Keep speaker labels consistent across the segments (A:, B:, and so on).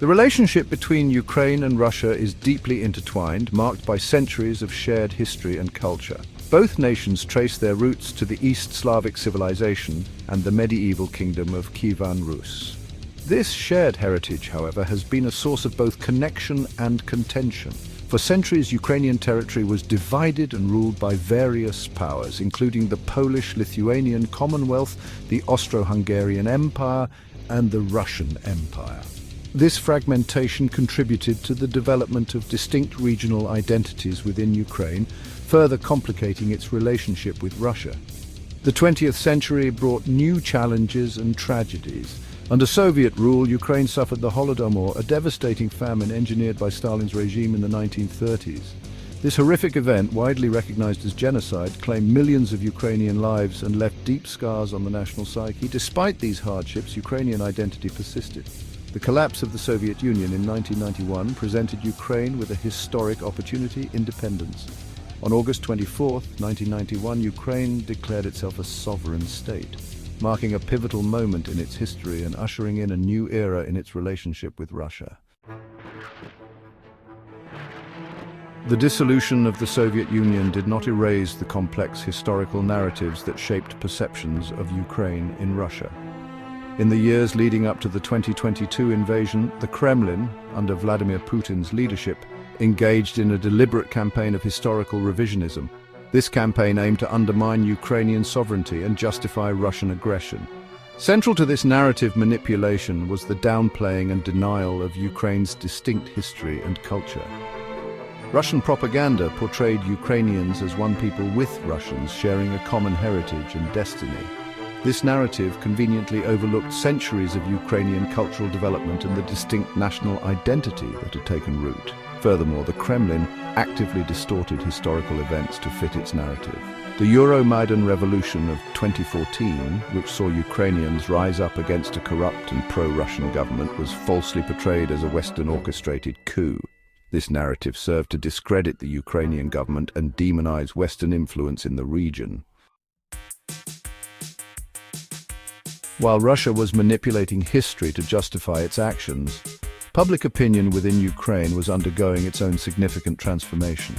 A: The relationship between Ukraine and Russia is deeply intertwined, marked by centuries of shared history and culture. Both nations trace their roots to the East Slavic civilization and the medieval kingdom of Kievan Rus. This shared heritage, however, has been a source of both connection and contention. For centuries, Ukrainian territory was divided and ruled by various powers, including the Polish-Lithuanian Commonwealth, the Austro-Hungarian Empire, and the Russian Empire. This fragmentation contributed to the development of distinct regional identities within Ukraine, further complicating its relationship with Russia. The 20th century brought new challenges and tragedies. Under Soviet rule, Ukraine suffered the Holodomor, a devastating famine engineered by Stalin's regime in the 1930s. This horrific event, widely recognized as genocide, claimed millions of Ukrainian lives and left deep scars on the national psyche. Despite these hardships, Ukrainian identity persisted. The collapse of the Soviet Union in 1991 presented Ukraine with a historic opportunity: independence. On August 24, 1991, Ukraine declared itself a sovereign state, marking a pivotal moment in its history and ushering in a new era in its relationship with Russia. The dissolution of the Soviet Union did not erase the complex historical narratives that shaped perceptions of Ukraine in Russia. In the years leading up to the 2022 invasion, the Kremlin, under Vladimir Putin's leadership, engaged in a deliberate campaign of historical revisionism. This campaign aimed to undermine Ukrainian sovereignty and justify Russian aggression. Central to this narrative manipulation was the downplaying and denial of Ukraine's distinct history and culture. Russian propaganda portrayed Ukrainians as one people with Russians sharing a common heritage and destiny. This narrative conveniently overlooked centuries of Ukrainian cultural development and the distinct national identity that had taken root. Furthermore, the Kremlin actively distorted historical events to fit its narrative. The Euromaidan Revolution of 2014, which saw Ukrainians rise up against a corrupt and pro-Russian government, was falsely portrayed as a Western-orchestrated coup. This narrative served to discredit the Ukrainian government and demonize Western influence in the region. While Russia was manipulating history to justify its actions, public opinion within Ukraine was undergoing its own significant transformation.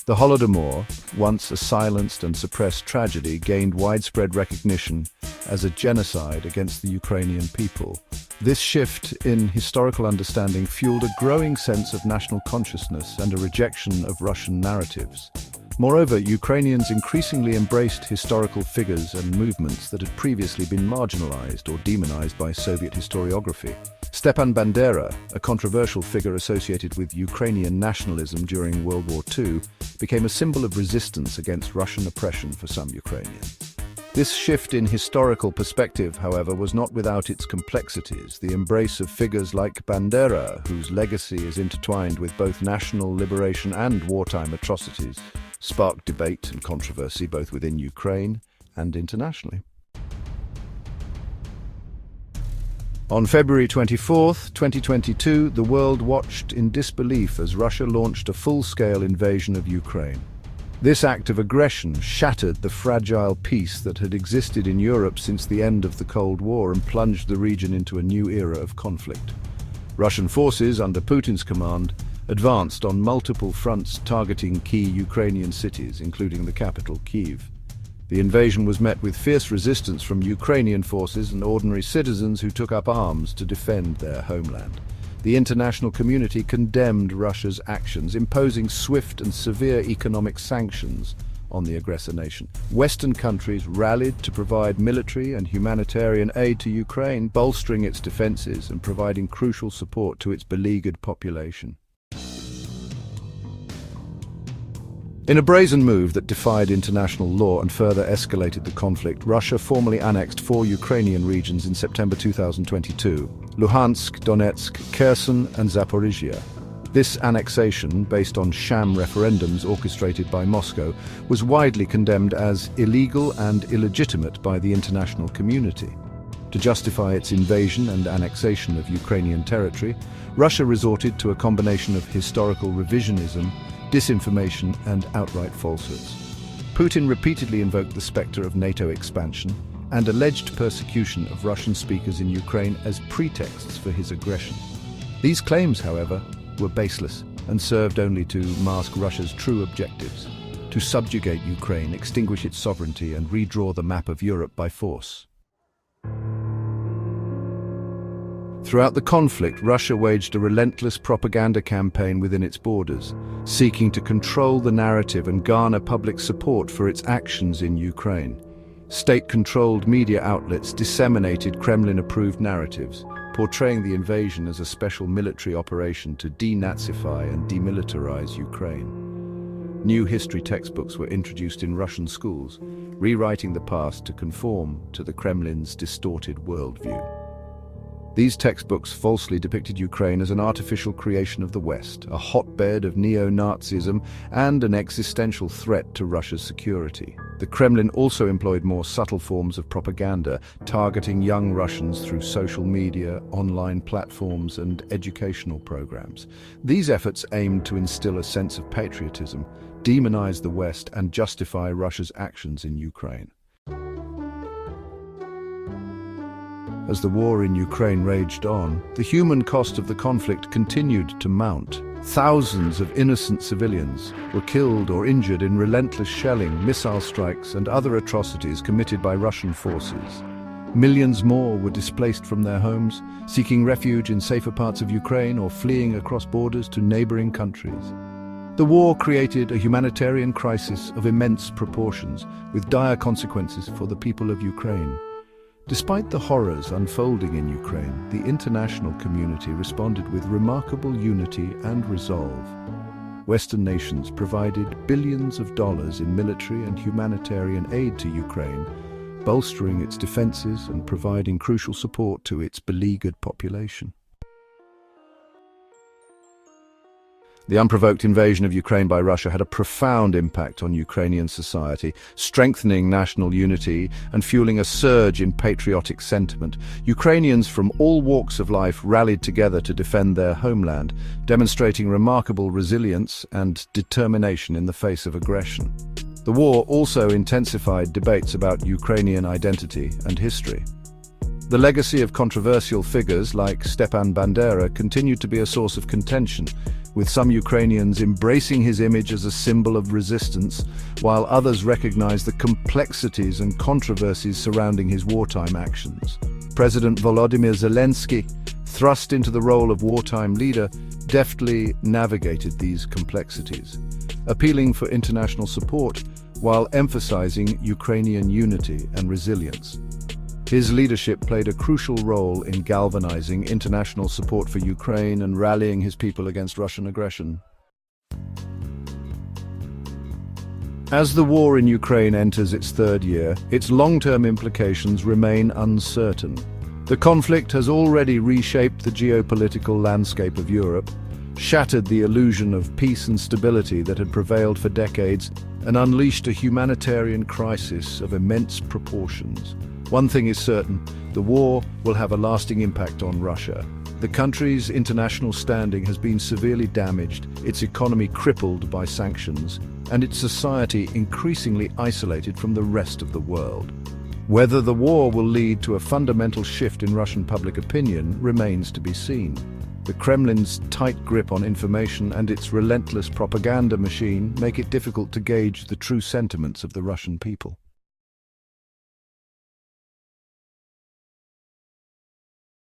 A: The Holodomor, once a silenced and suppressed tragedy, gained widespread recognition as a genocide against the Ukrainian people. This shift in historical understanding fueled a growing sense of national consciousness and a rejection of Russian narratives. Moreover, Ukrainians increasingly embraced historical figures and movements that had previously been marginalized or demonized by Soviet historiography. Stepan Bandera, a controversial figure associated with Ukrainian nationalism during World War II, became a symbol of resistance against Russian oppression for some Ukrainians. This shift in historical perspective, however, was not without its complexities. The embrace of figures like Bandera, whose legacy is intertwined with both national liberation and wartime atrocities, sparked debate and controversy both within Ukraine and internationally. On February 24, 2022, the world watched in disbelief as Russia launched a full-scale invasion of Ukraine. This act of aggression shattered the fragile peace that had existed in Europe since the end of the Cold War and plunged the region into a new era of conflict. Russian forces, under Putin's command, advanced on multiple fronts targeting key Ukrainian cities, including the capital, Kyiv. The invasion was met with fierce resistance from Ukrainian forces and ordinary citizens who took up arms to defend their homeland. The international community condemned Russia's actions, imposing swift and severe economic sanctions on the aggressor nation. Western countries rallied to provide military and humanitarian aid to Ukraine, bolstering its defenses and providing crucial support to its beleaguered population. In a brazen move that defied international law and further escalated the conflict, Russia formally annexed 4 Ukrainian regions in September 2022: Luhansk, Donetsk, Kherson, and Zaporizhia. This annexation, based on sham referendums orchestrated by Moscow, was widely condemned as illegal and illegitimate by the international community. To justify its invasion and annexation of Ukrainian territory, Russia resorted to a combination of historical revisionism, disinformation, and outright falsehoods. Putin repeatedly invoked the specter of NATO expansion and alleged persecution of Russian speakers in Ukraine as pretexts for his aggression. These claims, however, were baseless and served only to mask Russia's true objectives: to subjugate Ukraine, extinguish its sovereignty, and redraw the map of Europe by force. Throughout the conflict, Russia waged a relentless propaganda campaign within its borders, seeking to control the narrative and garner public support for its actions in Ukraine. State-controlled media outlets disseminated Kremlin-approved narratives, portraying the invasion as a special military operation to denazify and demilitarize Ukraine. New history textbooks were introduced in Russian schools, rewriting the past to conform to the Kremlin's distorted worldview. These textbooks falsely depicted Ukraine as an artificial creation of the West, a hotbed of neo-Nazism and an existential threat to Russia's security. The Kremlin also employed more subtle forms of propaganda, targeting young Russians through social media, online platforms, and educational programs. These efforts aimed to instill a sense of patriotism, demonize the West, and justify Russia's actions in Ukraine. As the war in Ukraine raged on, the human cost of the conflict continued to mount. Thousands of innocent civilians were killed or injured in relentless shelling, missile strikes, and other atrocities committed by Russian forces. Millions more were displaced from their homes, seeking refuge in safer parts of Ukraine or fleeing across borders to neighboring countries. The war created a humanitarian crisis of immense proportions, with dire consequences for the people of Ukraine. Despite the horrors unfolding in Ukraine, the international community responded with remarkable unity and resolve. Western nations provided billions of dollars in military and humanitarian aid to Ukraine, bolstering its defenses and providing crucial support to its beleaguered population. The unprovoked invasion of Ukraine by Russia had a profound impact on Ukrainian society, strengthening national unity and fueling a surge in patriotic sentiment. Ukrainians from all walks of life rallied together to defend their homeland, demonstrating remarkable resilience and determination in the face of aggression. The war also intensified debates about Ukrainian identity and history. The legacy of controversial figures like Stepan Bandera continued to be a source of contention, with some Ukrainians embracing his image as a symbol of resistance, while others recognized the complexities and controversies surrounding his wartime actions. President Volodymyr Zelensky, thrust into the role of wartime leader, deftly navigated these complexities, appealing for international support while emphasizing Ukrainian unity and resilience. His leadership played a crucial role in galvanizing international support for Ukraine and rallying his people against Russian aggression. As the war in Ukraine enters its third year, its long-term implications remain uncertain. The conflict has already reshaped the geopolitical landscape of Europe, shattered the illusion of peace and stability that had prevailed for decades, and unleashed a humanitarian crisis of immense proportions. One thing is certain: the war will have a lasting impact on Russia. The country's international standing has been severely damaged, its economy crippled by sanctions, and its society increasingly isolated from the rest of the world. Whether the war will lead to a fundamental shift in Russian public opinion remains to be seen. The Kremlin's tight grip on information and its relentless propaganda machine make it difficult to gauge the true sentiments of the Russian people.